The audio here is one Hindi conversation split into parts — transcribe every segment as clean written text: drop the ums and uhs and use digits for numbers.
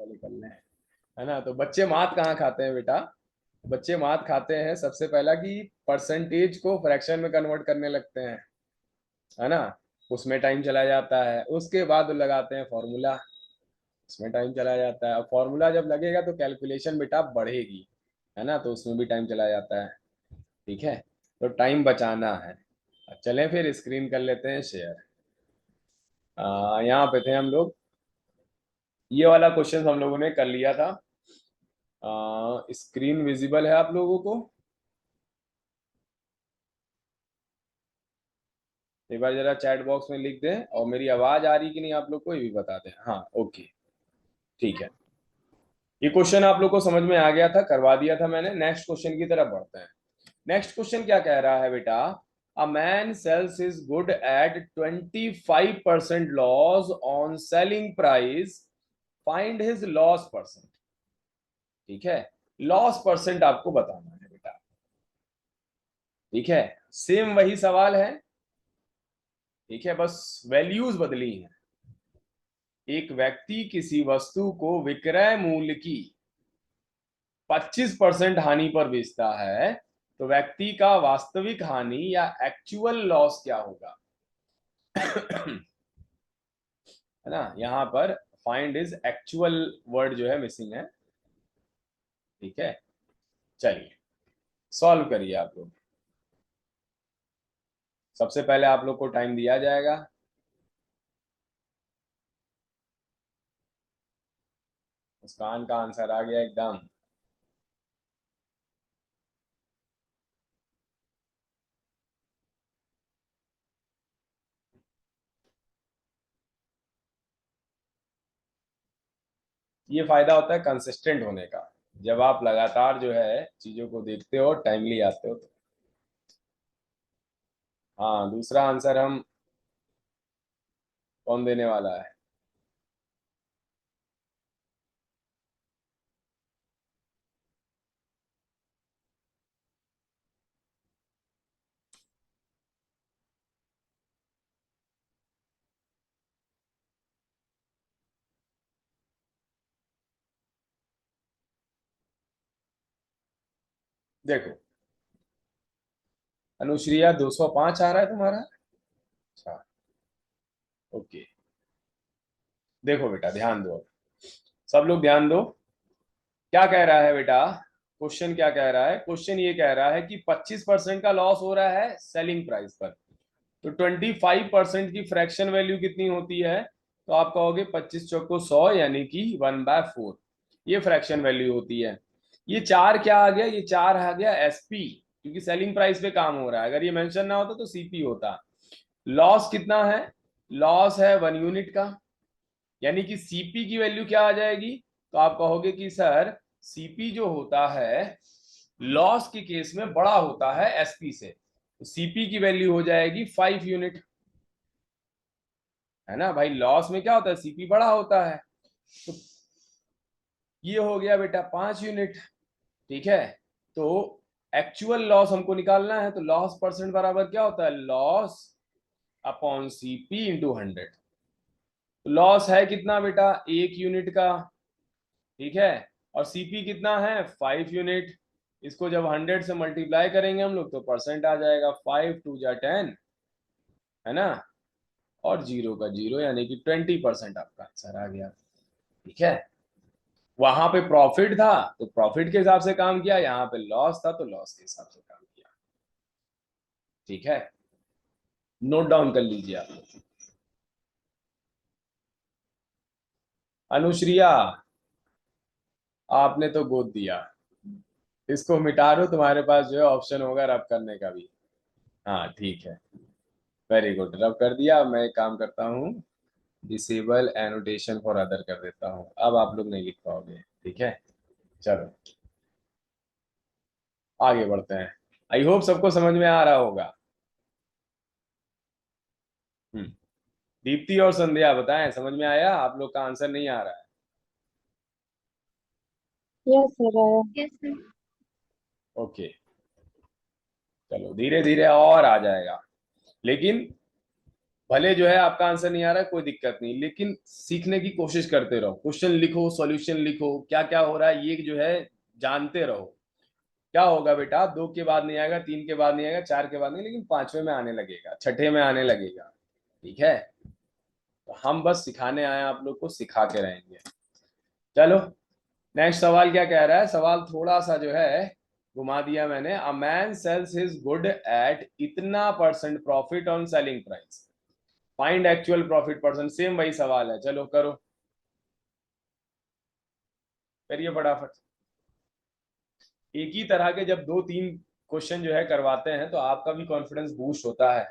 निकल लें, है ना। तो बच्चे मात कहाँ खाते हैं बेटा? बच्चे मात खाते हैं सबसे पहला कि परसेंटेज को फ्रैक्शन में कन्वर्ट करने लगते हैं, है ना। उसमें टाइम चला जाता है, उसके बाद लगाते हैं फॉर्मूला, उसमें टाइम चला जाता है। अब फॉर्मूला जब लगेगा तो कैलकुलेशन बेटा बढ़ेगी, है ना, तो उसमें भी टाइम चला जाता है। ठीक है, तो टाइम बचाना है। चलें फिर स्क्रीन कर लेते हैं शेयर। यहाँ पे थे हम लोग, ये वाला क्वेश्चन हम लोगों ने कर लिया था। स्क्रीन विजिबल है आप लोगों को? एक बार जरा चैट बॉक्स में लिख दें, और मेरी आवाज आ रही कि नहीं आप लोग को ये भी बता दें। हाँ ओके, ठीक है। ये क्वेश्चन आप लोग को समझ में आ गया था, करवा दिया था मैंने। नेक्स्ट क्वेश्चन की तरफ बढ़ते हैं। नेक्स्ट क्वेश्चन क्या कह रहा है बेटा? अ man sells his good eight 25% loss on selling price, find his loss percent. ठीक है, लॉस परसेंट आपको बताना है बेटा। ठीक है, सेम वही सवाल है, ठीक है, बस वैल्यूज बदली हैं। एक व्यक्ति किसी वस्तु को विक्रय मूल्य की 25% हानि पर बेचता है, तो व्यक्ति का वास्तविक हानि या एक्चुअल लॉस क्या होगा? है ना, यहां पर फाइंड इज एक्चुअल वर्ड जो है मिसिंग है। ठीक है, चलिए सॉल्व करिए आप लोग। सबसे पहले आप लोग को टाइम दिया जाएगा। मुस्कान का आंसर आ गया एकदम। ये फायदा होता है कंसिस्टेंट होने का, जब आप लगातार जो है चीजों को देखते हो, टाइमली आते हो तो। हाँ, दूसरा आंसर हम कौन देने वाला है? देखो, अनुश्रिया 205 आ रहा है तुम्हारा। अच्छा, ओके। देखो बेटा ध्यान दो, सब लोग ध्यान दो। क्या कह रहा है बेटा? क्वेश्चन क्या कह रहा है? क्वेश्चन ये कह रहा है कि 25% का लॉस हो रहा है सेलिंग प्राइस पर, तो 25% की फ्रैक्शन वैल्यू कितनी होती है? तो आप कहोगे 25 चौको 100, यानी कि 1/4, ये फ्रैक्शन वैल्यू होती है। ये चार क्या आ गया? ये चार आ गया एसपी, क्योंकि सेलिंग प्राइस पे काम हो रहा है। अगर ये मेंशन ना होता तो सीपी होता। लॉस कितना है? लॉस है 1 यूनिट का, यानी कि सीपी की वैल्यू क्या आ जाएगी? तो आप कहोगे कि सर सीपी जो होता है लॉस के केस में बड़ा होता है एसपी से, तो सीपी की वैल्यू हो जाएगी 5 यूनिट। है ना भाई, लॉस में क्या होता है? सीपी बड़ा होता है। तो ये हो गया बेटा 5 यूनिट। ठीक है, तो एक्चुअल लॉस हमको निकालना है, तो लॉस परसेंट बराबर क्या होता है? Loss upon CP into 100। Loss है कितना बेटा? 1 यूनिट का। ठीक है, और सीपी कितना है? 5 यूनिट। इसको जब 100 से मल्टीप्लाई करेंगे हम लोग तो परसेंट आ जाएगा, 5 2 जा 10, है ना, और जीरो का जीरो, यानी कि 20% आपका आंसर आ गया। ठीक है, वहां पे प्रॉफिट था तो प्रॉफिट के हिसाब से काम किया, यहाँ पे लॉस था तो लॉस के हिसाब से काम किया। ठीक है, नोट डाउन कर लीजिए आप लोग। अनुश्रिया, आपने तो गोद दिया, इसको मिटा दो, तुम्हारे पास जो है ऑप्शन होगा रब करने का भी। हाँ ठीक है, वेरी गुड, रब कर दिया। अब मैं एक काम करता हूँ, डिसेबल एनोटेशन फॉर अदर कर देता हूँ, अब आप लोग नहीं लिख पाओगे। ठीक है, चलो आगे बढ़ते हैं। आई होप सबको समझ में आ रहा होगा। हम्म, दीप्ति और संध्या बताएं, समझ में आया? आप लोग का आंसर नहीं आ रहा है? यस सर आया। Yes sir. ओके, चलो धीरे धीरे और आ जाएगा। लेकिन भले जो है आपका आंसर नहीं आ रहा है, कोई दिक्कत नहीं, लेकिन सीखने की कोशिश करते रहो, क्वेश्चन लिखो, सॉल्यूशन लिखो, क्या क्या हो रहा है ये जो है जानते रहो। क्या होगा बेटा, 2 के बाद नहीं आएगा, 3 के बाद नहीं आएगा, 4 के बाद नहीं, लेकिन 5वें में आने लगेगा, छठे में आने लगेगा। ठीक है, तो हम बस सिखाने आए हैं, आप लोग को सिखा के रहेंगे। चलो, नेक्स्ट सवाल क्या कह रहा है, सवाल थोड़ा सा जो है घुमा दिया मैंने। A man sells his good at इतना percent profit on selling price, find actual profit percent. Same वही सवाल है, चलो करो, करिए फटाफट। एक ही तरह के जब 2-3 क्वेश्चन जो है करवाते हैं तो आपका भी कॉन्फिडेंस बूस्ट होता है।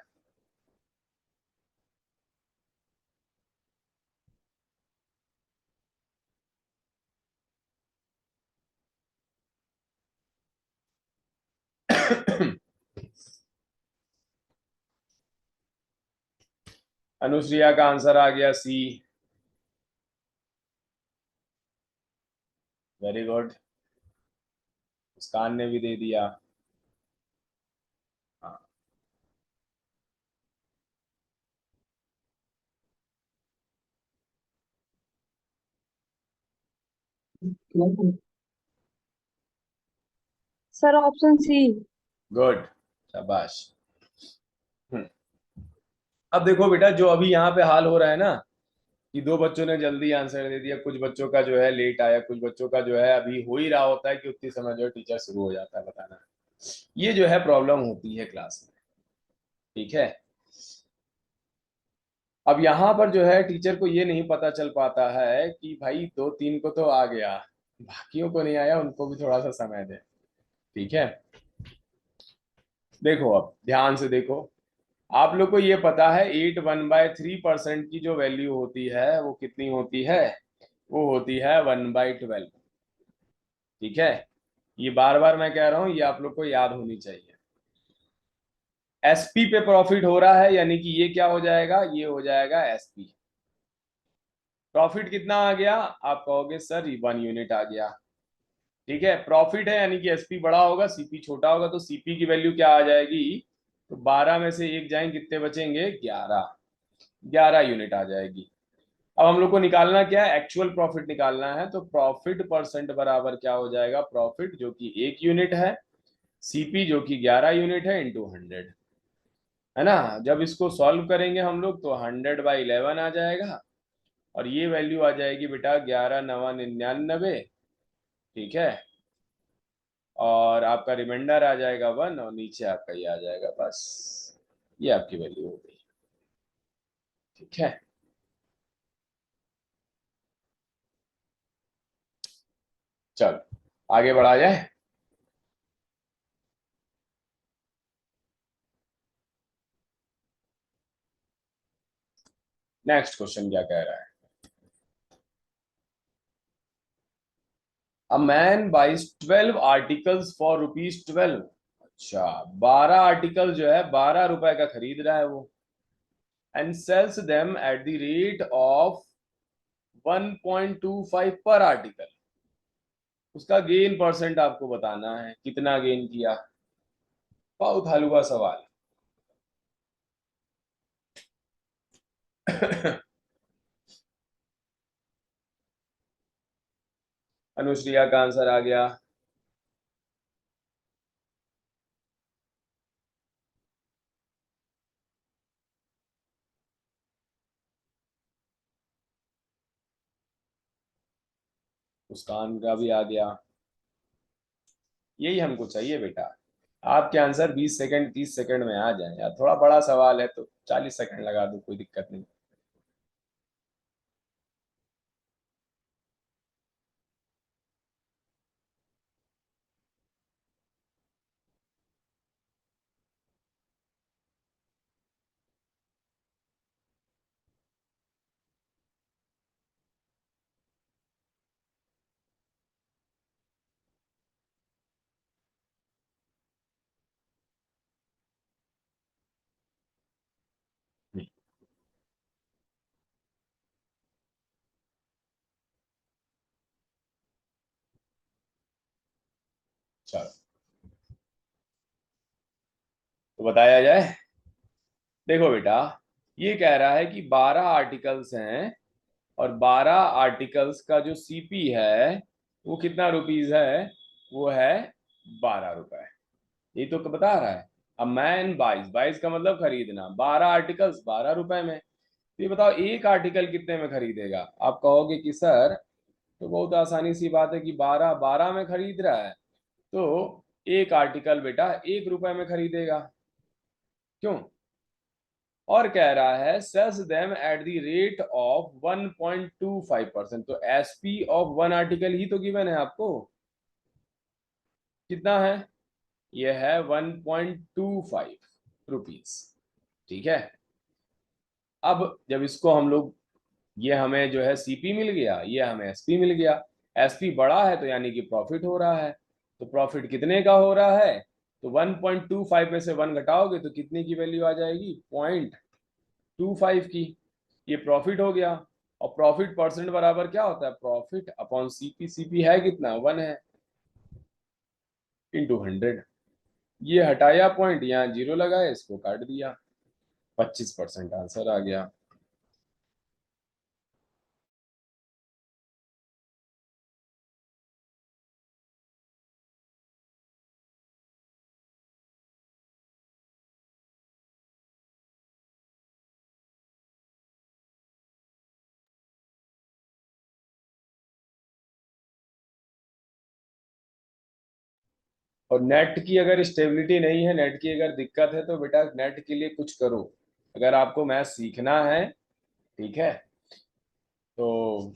अनुश्रिया का आंसर आ गया सी। वेरी गुड, मुस्कान ने भी दे दिया। हाँ, सर ऑप्शन सी। गुड, शाबाश। हम्म, अब देखो बेटा, जो अभी यहाँ पे हाल हो रहा है ना, कि 2 बच्चों ने जल्दी आंसर दे दिया, कुछ बच्चों का जो है लेट आया, कुछ बच्चों का जो है अभी हो ही रहा होता है कि उतनी समय जो है टीचर शुरू हो जाता है बताना। ये जो है प्रॉब्लम होती है क्लास में। ठीक है, अब यहाँ पर जो है टीचर को ये नहीं पता चल पाता है कि भाई 2-3 को तो आ गया, बाकियों को नहीं आया, उनको भी थोड़ा सा समय दे। ठीक है, देखो अब ध्यान से देखो, आप लोग को ये पता है 8 1/3% की जो वैल्यू होती है वो कितनी होती है, वो होती है 1/12। ठीक है, ये बार बार मैं कह रहा हूं, ये आप लोग को याद होनी चाहिए। एसपी पे प्रॉफिट हो रहा है, यानी कि ये क्या हो जाएगा, ये हो जाएगा एसपी। प्रॉफिट कितना आ गया, आप कहोगे सर 1 यूनिट आ गया। ठीक है, प्रॉफिट है यानी कि एसपी बड़ा होगा, सीपी छोटा होगा, तो सीपी की वैल्यू क्या आ जाएगी, तो 12 में से एक जाएंगे, कितने बचेंगे, 11। 11 यूनिट आ जाएगी। अब हम लोग को निकालना क्या है, एक्चुअल प्रॉफिट निकालना है, तो प्रॉफिट परसेंट बराबर क्या हो जाएगा, प्रॉफिट जो कि 1 यूनिट है, सीपी जो कि 11 यूनिट है, इंटू 100। है ना, जब इसको सॉल्व करेंगे हम लोग तो 100/11 आ जाएगा, और ये वैल्यू आ जाएगी बेटा 11 9 99। ठीक है, और आपका रिमाइंडर आ जाएगा 1, और नीचे आपका ये आ जाएगा, बस ये आपकी वैल्यू हो गई। ठीक है, चलो आगे बढ़ा जाए। नेक्स्ट क्वेश्चन क्या कह रहा है, a man buys 12 articles for rupees 12। अच्छा, 12 आर्टिकल जो है 12 रुपए का खरीद रहा है वो, and sells them at the rate of 1.25 पर आर्टिकल। उसका गेन परसेंट आपको बताना है, कितना गेन किया। बहुत हलवा सवाल। अनुश्रिया का आंसर आ गया। मुस्कान का भी आ गया। यही हमको चाहिए बेटा, आपके आंसर 20 सेकंड 30 सेकंड में आ जाए यार, थोड़ा बड़ा सवाल है तो 40 सेकंड लगा दो, कोई दिक्कत नहीं। चलो तो बताया जाए। देखो बेटा, ये कह रहा है कि 12 आर्टिकल्स हैं और 12 आर्टिकल्स का जो सीपी है वो कितना रुपीज है, वो है 12 रुपए। ये तो बता रहा है। अब मैन 22 का मतलब खरीदना, 12 आर्टिकल्स 12 रुपए में। तो ये बताओ एक आर्टिकल कितने में खरीदेगा। आप कहोगे कि सर तो बहुत आसानी सी बात है कि 12 12 में खरीद रहा है, तो एक आर्टिकल बेटा 1 रुपए में खरीदेगा। क्यों? और कह रहा है sells them at the rate of 1.25%। तो एसपी ऑफ वन आर्टिकल ही तो गिवन है आपको, कितना है, ये है 1.25 रुपीज। ठीक है। अब जब इसको हम लोग, ये हमें जो है सीपी मिल गया, ये हमें एसपी मिल गया। एसपी बड़ा है तो यानी कि प्रॉफिट हो रहा है। तो प्रॉफिट कितने का हो रहा है, तो 1.25 में से 1 घटाओगे तो कितने की वैल्यू आ जाएगी, 0.25 की। ये प्रॉफिट हो गया। और प्रॉफिट परसेंट बराबर क्या होता है, प्रॉफिट अपॉन सीपी। सीपी है कितना, 1 है, इंटू 100। ये हटाया पॉइंट, यहाँ 0 लगाया, इसको काट दिया, 25% आंसर आ गया। और नेट की अगर स्टेबिलिटी नहीं है, नेट की अगर दिक्कत है, तो बेटा नेट के लिए कुछ करो। अगर आपको मैथ सीखना है, ठीक है, तो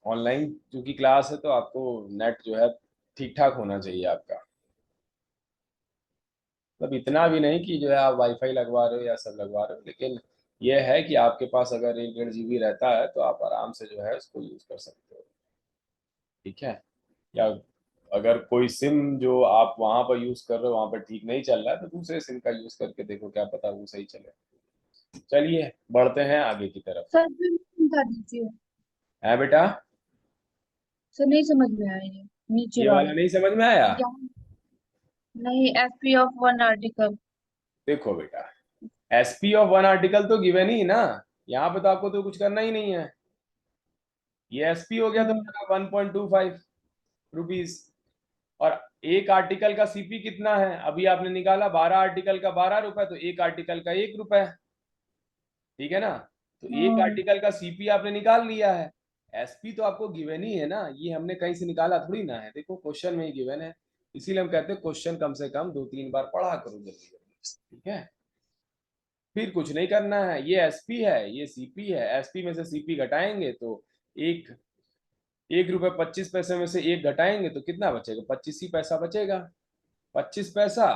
ऑनलाइन क्योंकि क्लास है तो आपको नेट जो है ठीक ठाक होना चाहिए आपका। मतलब इतना भी नहीं कि जो है आप वाईफाई लगवा रहे हो या सब लगवा रहे हो, लेकिन यह है कि आपके पास अगर 1 1.5 GB रहता है तो आप आराम से जो है उसको यूज कर सकते हो। ठीक है। या अगर कोई सिम जो आप वहां पर यूज कर रहे हो वहां पर ठीक नहीं चल रहा है, तो दूसरे सिम का यूज करके देखो, क्या पता वो सही चले। चलिए बढ़ते हैं आगे की तरफ। सर फिर बता दीजिए। है बेटा, सर नहीं समझ में आया ये नीचे ये वाला वाला। नहीं समझ में आया। यहाँ नहीं, एसपी ऑफ वन आर्टिकल। देखो बेटा, एसपी ऑफ वन आर्टिकल तो गिवन ही ना, यहाँ पे तो आपको तो कुछ करना ही नहीं है। ये एसपी हो गया हम्म। तो 1.25 रुपीज। और एक आर्टिकल का सीपी कितना है, अभी आपने निकाला 12 आर्टिकल का 12 रुपए, तो एक आर्टिकल का 1 रुपए। ठीक है ना। तो एक हाँ आर्टिकल का सीपी आपने निकाल लिया है। एसपी तो आपको गिवन ही है ना, ये हमने कहीं से निकाला थोड़ी ना है, देखो क्वेश्चन में ही गिवन है। इसीलिए हम कहते हैं क्वेश्चन कम से कम 2 3 बार पढ़ा करो जल्दी जल्दी। ठीक है। फिर कुछ नहीं करना है, ये एसपी है ये सीपी है, एसपी में से सीपी घटाएंगे तो एक 1 रुपए 25 पैसे में से एक घटाएंगे तो कितना बचेगा, 25 ही पैसा बचेगा। 25 पैसा।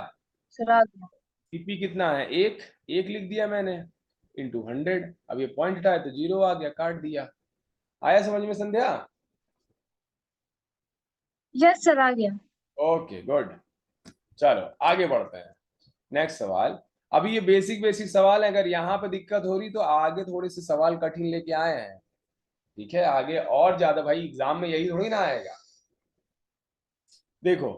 सर आ गया। सीपी कितना है, एक, एक लिख दिया मैंने, इंटू 100। अब ये पॉइंट हटाए तो 0 आ गया, काट दिया। आया समझ में संध्या। यस सर आ गया। Okay good. चलो आगे बढ़ते हैं। नेक्स्ट सवाल। अभी ये बेसिक बेसिक सवाल है, अगर यहाँ पे दिक्कत हो रही तो आगे थोड़े से सवाल कठिन लेके आए हैं। ठीक है, आगे और ज्यादा, भाई एग्जाम में यही थोड़ी ना आएगा। देखो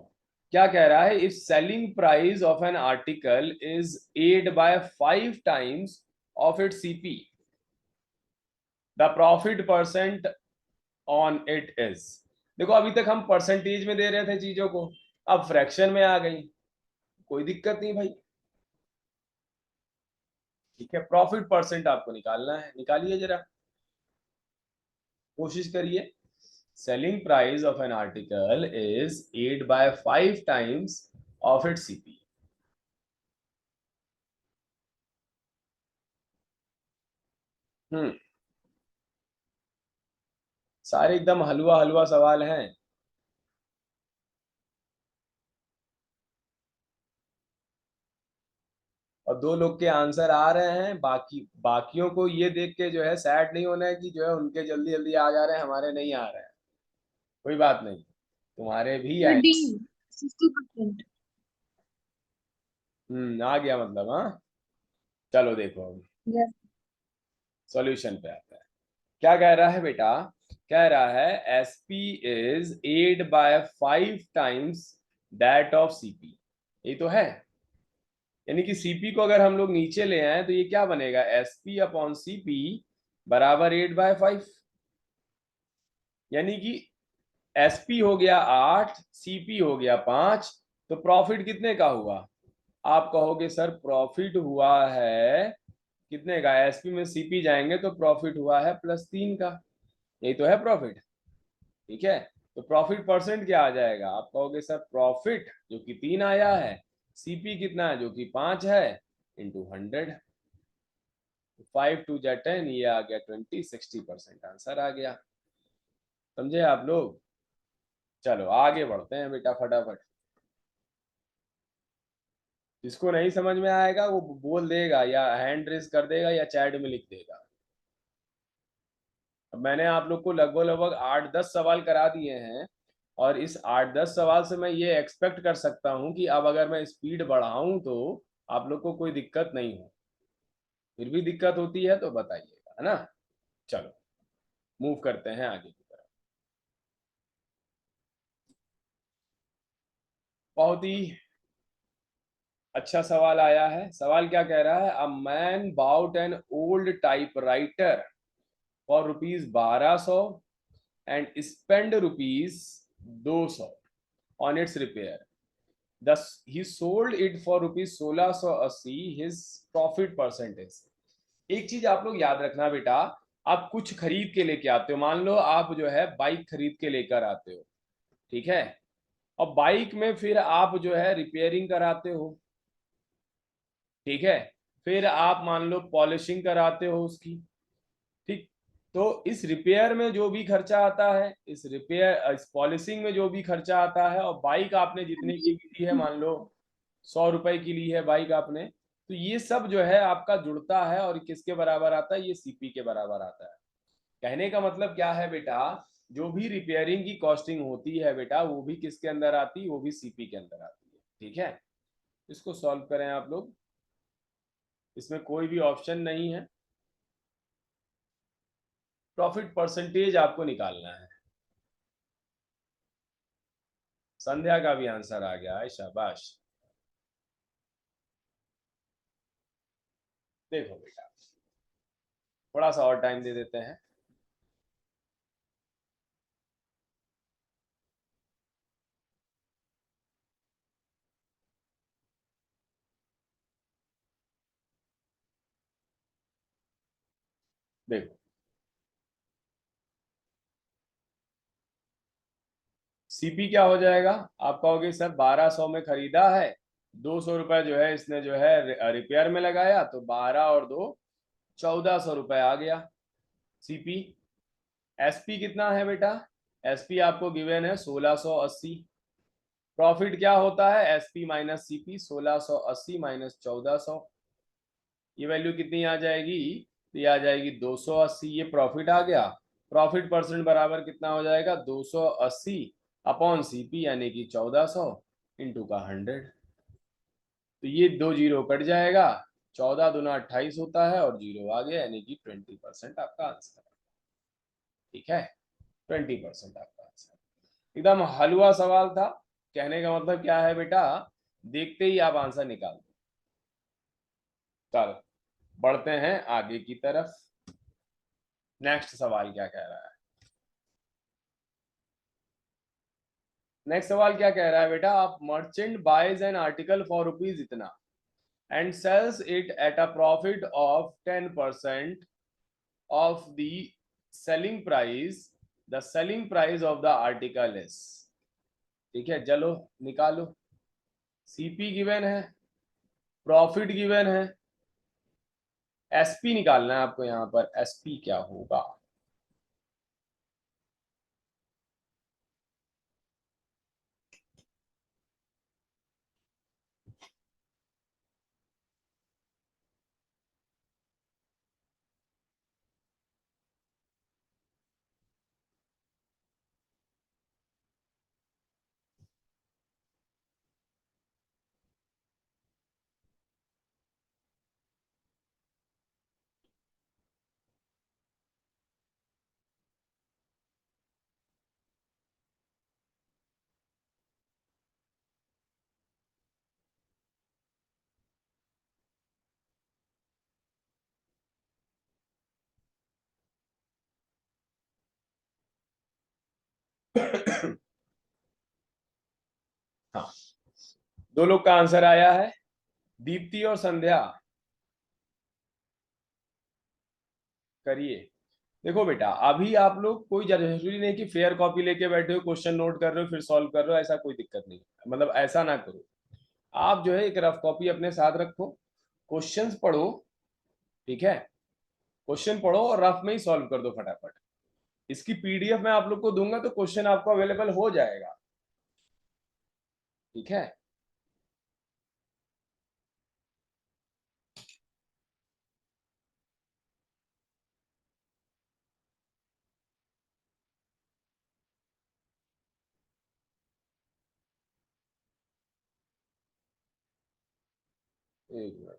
क्या कह रहा है, if selling price of an article is 8/5 times of it CP, the profit percent on it is. देखो अभी तक हम परसेंटेज में दे रहे थे चीजों को, अब फ्रैक्शन में आ गई, कोई दिक्कत नहीं भाई। ठीक है, प्रॉफिट परसेंट आपको निकालना है, निकालिए जरा, कोशिश करिए। Selling price of an article is 8/5 times of it CP. Hmm, सारे एकदम हलवा हलवा सवाल हैं। और 2 लोग के आंसर आ रहे हैं, बाकियों को ये देख के जो है सैड नहीं होना है कि जो है उनके जल्दी जल्दी आ जा रहे हैं, हमारे नहीं आ रहे हैं। कोई बात नहीं, तुम्हारे भी सर डी आएंगे। 60%। आ गया मतलब, हाँ। चलो देखो अब यस। सॉल्यूशन पे आता है। क्या कह रहा है बेटा, कह रहा है SP is 8/5 times that of CP. ये तो है। यानी कि सीपी को अगर हम लोग नीचे ले आए तो ये क्या बनेगा, एसपी अपॉन सीपी बराबर 8/5। यानी कि एसपी हो गया 8, सीपी हो गया 5, तो प्रॉफिट कितने का हुआ? आप कहोगे सर प्रॉफिट हुआ है कितने का, एसपी में सीपी जाएंगे तो प्रॉफिट हुआ है +3 का, यही तो है प्रॉफिट। ठीक है, तो प्रॉफिट परसेंट क्या आ जाएगा, आप कहोगे सर प्रॉफिट जो कि 3 आया है, सीपी कितना है जो कि 5 है, इंटू 100। 5×2 = 10, ये आ गया 20, 60% आंसर आ गया। समझे आप लोग? चलो आगे बढ़ते हैं बेटा फटाफट। जिसको नहीं समझ में आएगा वो बोल देगा या हैंड रेज कर देगा या चैट में लिख देगा। अब मैंने आप लोग को लगभग लगभग 8-10 सवाल करा दिए हैं, और इस 8-10 सवाल से मैं ये एक्सपेक्ट कर सकता हूं कि अब अगर मैं स्पीड बढ़ाऊं तो आप लोग को कोई दिक्कत नहीं हो। फिर भी दिक्कत होती है तो बताइएगा, है ना। चलो मूव करते हैं आगे की तरफ। बहुत ही अच्छा सवाल आया है। सवाल क्या कह रहा है, a man bought an old typewriter for ₹1200 and spend ₹200 on its repair, thus he sold it for ₹1680, his profit percentage। एक चीज आप लोग याद रखना बेटा, आप कुछ खरीद के लेके आते हो, मान लो आप जो है बाइक खरीद के लेकर आते हो, ठीक है, और बाइक में फिर आप जो है रिपेयरिंग कराते हो, ठीक है, फिर आप मान लो पॉलिशिंग कराते हो उसकी, ठीक। तो इस रिपेयर में जो भी खर्चा आता है, इस पॉलिशिंग में जो भी खर्चा आता है, और बाइक आपने जितने की भी ली है, मान लो 100 रुपए की ली है बाइक आपने, तो ये सब जो है आपका जुड़ता है और किसके बराबर आता है, ये सीपी के बराबर आता है। कहने का मतलब क्या है बेटा, जो भी रिपेयरिंग की कॉस्टिंग होती है बेटा वो भी किसके अंदर आती है, वो भी सीपी के अंदर आती है। ठीक है, इसको सॉल्व करें आप लोग, इसमें कोई भी ऑप्शन नहीं है, प्रॉफिट परसेंटेज आपको निकालना है। संध्या का भी आंसर आ गया है, शाबाश। देखो बेटा थोड़ा सा और टाइम दे देते हैं। देखो सीपी क्या हो जाएगा, आप कहोगे सर 1200 में खरीदा है, 200 रुपए जो है इसने जो है रिपेयर में लगाया, तो 12 और 2 1400 रुपए आ गया सीपी। एसपी कितना है बेटा, एसपी आपको गिवन है 1680। प्रॉफिट क्या होता है, एसपी माइनस सीपी, 1680 माइनस 1400, ये वैल्यू कितनी आ जाएगी, तो ये आ जाएगी 280, ये प्रॉफिट आ गया। प्रॉफिट परसेंट बराबर कितना हो जाएगा, 280 अपॉन सीपी यानी कि 1400 इंटू का 100। तो ये 2 जीरो कट जाएगा, 14×2 = 28 होता है, और जीरो आ गया, यानी कि 20% आपका आंसर है। ठीक है, 20% आपका आंसर, एकदम हलवा सवाल था। कहने का मतलब क्या है बेटा, देखते ही आप आंसर निकाल दो। चलो बढ़ते हैं आगे की तरफ। नेक्स्ट सवाल क्या कह रहा है, नेक्स्ट सवाल क्या कह रहा है बेटा, आप merchant buys an article for rupees इतना and sells it at a profit of 10% of the selling price, the selling price of the article is. ठीक है, चलो निकालो, सीपी गिवन है, प्रॉफिट गिवन है, एसपी निकालना है आपको, यहां पर एसपी क्या होगा, हाँ, दो लोग का आंसर आया है, दीप्ति और संध्या। करिए। देखो बेटा, अभी आप लोग कोई जरूरी नहीं कि फेयर कॉपी लेके बैठे हो, क्वेश्चन नोट कर रहे हो फिर सॉल्व कर रहे हो, ऐसा कोई दिक्कत नहीं, मतलब ऐसा ना करो। आप जो है एक रफ कॉपी अपने साथ रखो, क्वेश्चंस पढ़ो, ठीक है, क्वेश्चन पढ़ो और रफ में ही सॉल्व कर दो फटाफट। इसकी पीडीएफ मैं आप लोग को दूंगा तो क्वेश्चन आपको अवेलेबल हो जाएगा, ठीक है। एक मिनट।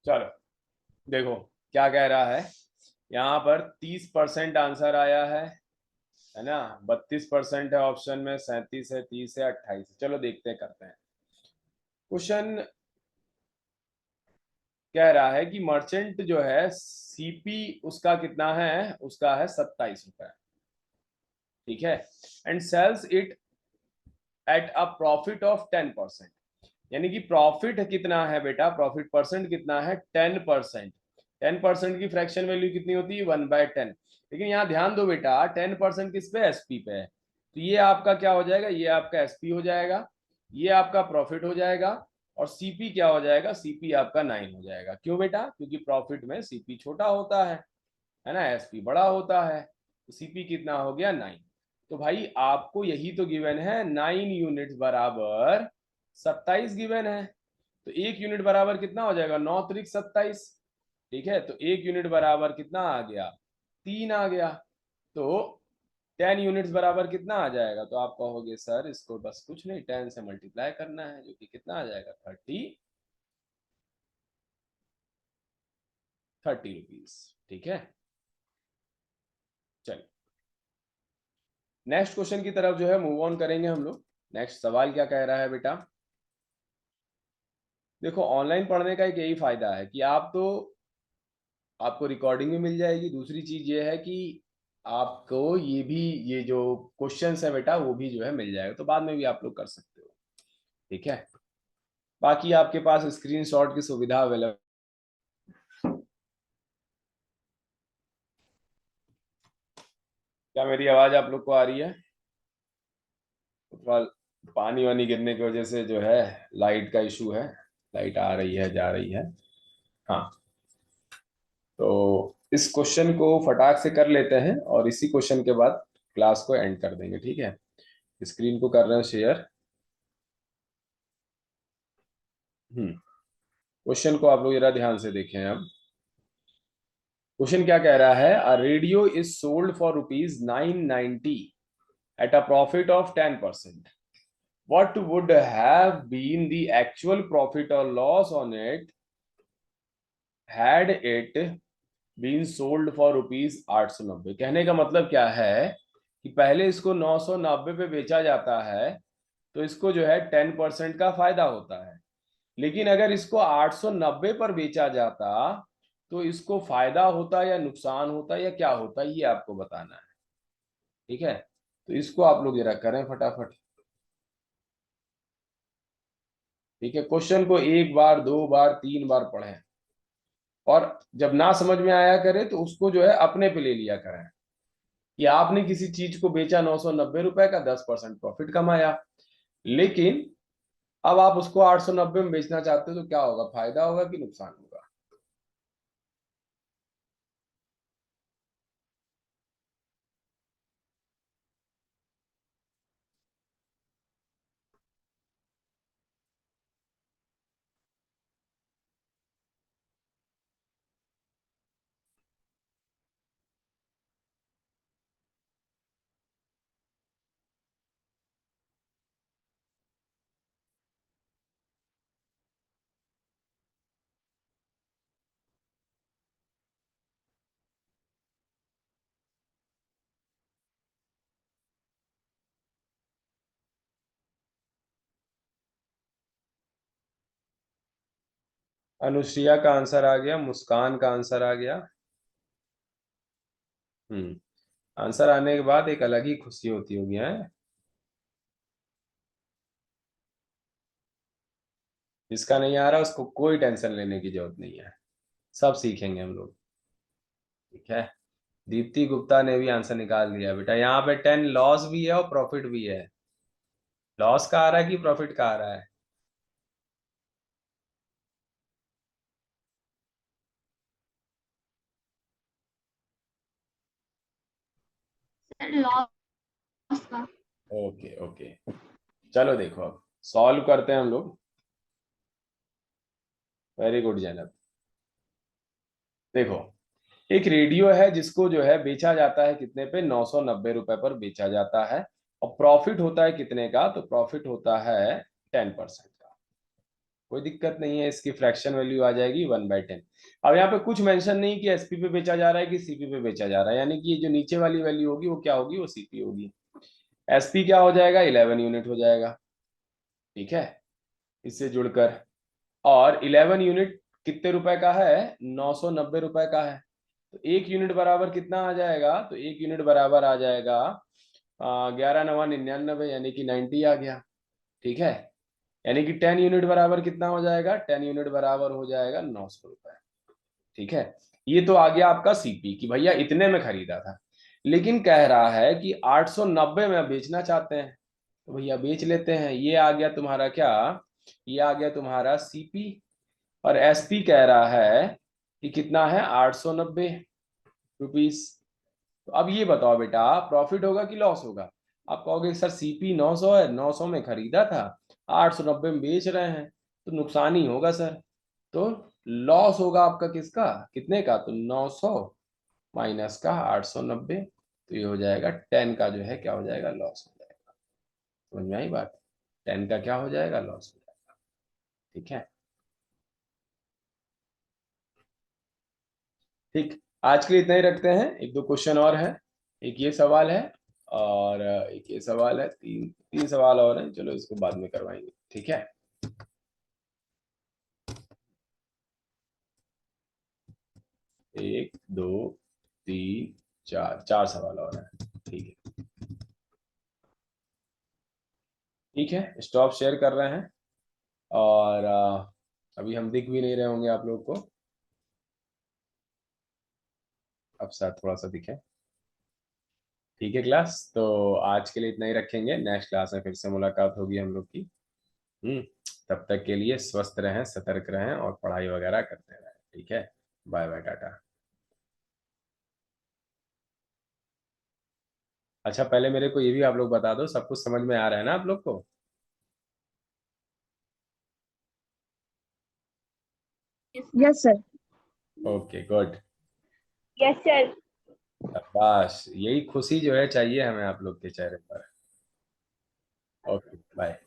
चलो देखो क्या कह रहा है, यहाँ पर 30% आंसर आया है ना, 32% है ऑप्शन में, 37 है, 30 है, 28 है। चलो देखते हैं, करते हैं। क्वेश्चन कह रहा है कि मर्चेंट जो है सीपी उसका कितना है, उसका है 27 रुपए, ठीक है, and sells it at a profit of 10%। यानी कि प्रॉफिट कितना है बेटा, प्रॉफिट परसेंट कितना है, 10%। 10% की फ्रैक्शन वैल्यू कितनी होती है, 1/10। लेकिन यहाँ ध्यान दो बेटा, 10% किस पे, एसपी पे है, तो ये आपका क्या हो जाएगा, ये आपका एसपी हो जाएगा, ये आपका प्रॉफिट हो जाएगा, और सीपी क्या हो जाएगा, सीपी आपका 9 हो जाएगा। क्यों बेटा, क्योंकि प्रॉफिट में सीपी छोटा होता है ना, एसपी बड़ा होता है, तो सीपी कितना हो गया, 9। तो भाई आपको यही तो गिवन है, 9 यूनिट्स बराबर 27 गिवन है, तो 1 यूनिट बराबर कितना हो जाएगा, 9 त्रिक 27, ठीक है, तो 1 यूनिट बराबर कितना आ गया, 3 आ गया, तो 10 यूनिट्स बराबर कितना आ जाएगा, तो आप कहोगे सर इसको बस कुछ नहीं 10 से मल्टीप्लाई करना है, जो कि कितना आ जाएगा, 30 रुपीज, ठीक है। चलिए नेक्स्ट क्वेश्चन की तरफ जो है मूव ऑन करेंगे हम लोग। नेक्स्ट सवाल क्या कह रहा है बेटा, देखो ऑनलाइन पढ़ने का एक यही फायदा है कि आप तो, आपको रिकॉर्डिंग भी मिल जाएगी, दूसरी चीज ये है कि आपको ये भी, ये जो क्वेश्चंस है बेटा वो भी जो है मिल जाएगा, तो बाद में भी आप लोग कर सकते हो, ठीक है। बाकी आपके पास स्क्रीनशॉट की सुविधा अवेलेबल। क्या मेरी आवाज आप लोग को आ रही है, थोड़ा पानी वानी गिरने की वजह से जो है लाइट का इशू है, लाइट आ रही है जा रही है। हाँ, तो इस क्वेश्चन को फटाक से कर लेते हैं और इसी क्वेश्चन के बाद क्लास को एंड कर देंगे, ठीक है। स्क्रीन को कर रहे हैं शेयर। क्वेश्चन को आप लोग जरा ध्यान से देखें। अब क्वेश्चन क्या कह रहा है, a radio is sold for ₹990 eight a profit of 10%। What would have been the actual profit or loss on it had it been sold for ₹890? कहने का मतलब क्या है कि पहले इसको 990 पे बेचा जाता है, तो इसको जो है 10% का फायदा होता है, लेकिन अगर इसको 890 पर बेचा जाता तो इसको फायदा होता या नुकसान होता या क्या होता, ये आपको बताना है, ठीक है। तो इसको आप लोग जरा करें फटाफट, ठीक है। क्वेश्चन को एक बार, दो बार, तीन बार पढ़ें, और जब ना समझ में आया करे तो उसको जो है अपने पे ले लिया करें कि आपने किसी चीज को बेचा 990 रुपए का, 10% प्रॉफिट कमाया, लेकिन अब आप उसको 890 में बेचना चाहते हो तो क्या होगा, फायदा होगा कि नुकसान होगा। अनुश्रिया का आंसर आ गया, मुस्कान का आंसर आ गया। आंसर आने के बाद एक अलग ही खुशी होती होगी है। जिसका नहीं आ रहा उसको कोई टेंशन लेने की जरूरत नहीं है, सब सीखेंगे हम लोग। ठीक है, दीप्ति गुप्ता ने भी आंसर निकाल दिया बेटा। यहाँ पे 10 लॉस भी है और प्रॉफिट भी है। लॉस का आ रहा है कि प्रॉफिट का आ रहा है? लॉस का। ओके ओके, चलो देखो अब सॉल्व करते हैं हम लोग। Very good Zainab. देखो, एक रेडियो है जिसको जो है बेचा जाता है कितने पे, 990 रुपए पर बेचा जाता है। और प्रॉफिट होता है कितने का, तो प्रॉफिट होता है 10% का। कोई दिक्कत नहीं है, इसकी फ्रैक्शन वैल्यू आ जाएगी 1/10। अब यहाँ पे कुछ मेंशन नहीं कि एसपी पे बेचा जा रहा है कि सीपी पे बेचा जा रहा है, यानी कि ये जो नीचे वाली वैल्यू होगी वो क्या होगी, वो सीपी होगी। एसपी क्या हो जाएगा, 11 यूनिट हो जाएगा। ठीक है, इससे जुड़कर। और 11 यूनिट कितने रुपए का है, 990 रुपए का है। तो 1 यूनिट बराबर कितना आ जाएगा, तो 1 यूनिट बराबर आ जाएगा 11×9 = 99, यानी कि 90 आ गया। ठीक है, यानी कि 10 यूनिट बराबर कितना हो जाएगा, 10 यूनिट बराबर हो जाएगा 900 रुपए। ठीक है, ये तो आ गया आपका सीपी कि भैया इतने में खरीदा था। लेकिन कह रहा है कि 890 में बेचना चाहते हैं, तो भैया बेच लेते हैं। ये आ गया तुम्हारा क्या, ये आ गया तुम्हारा सीपी। और एसपी कह रहा है कि कितना है, 890 रुपीस। तो अब ये बताओ बेटा, प्रॉफिट होगा कि लॉस होगा? आप कहोगे सर सीपी 900 है, 900 में खरीदा था, 890 में बेच रहे हैं, तो नुकसान ही होगा सर। तो लॉस होगा आपका किसका, कितने का, तो 900 माइनस का 890। तो ये हो जाएगा 10 का जो है क्या हो जाएगा, लॉस हो जाएगा। समझ में आई बात? 10 का क्या हो जाएगा, लॉस हो जाएगा। ठीक है, ठीक। आज के लिए इतना ही रखते हैं, एक दो क्वेश्चन और है। एक ये सवाल है और एक ये सवाल है, तीन तीन सवाल और हैं, चलो इसको बाद में करवाएंगे। ठीक है, 1 2 3 4, 4 सवाल और हैं। ठीक है, ठीक है, स्टॉप शेयर कर रहे हैं। और अभी हम दिख भी नहीं रहे होंगे आप लोग को, अब शायद थोड़ा सा दिखे। ठीक है क्लास, तो आज के लिए इतना ही रखेंगे, नेक्स्ट क्लास में फिर से मुलाकात होगी हम लोग की। हम्म, तब तक के लिए स्वस्थ रहें, सतर्क रहें और पढ़ाई वगैरह करते रहें। ठीक है, बाय बाय, टाटा। अच्छा, पहले मेरे को ये भी आप लोग बता दो, सब कुछ समझ में आ रहा है ना आप लोग को? Yes sir. Okay good. Yes sir. बस यही खुशी जो है चाहिए हमें आप लोग के चेहरे पर। Okay bye.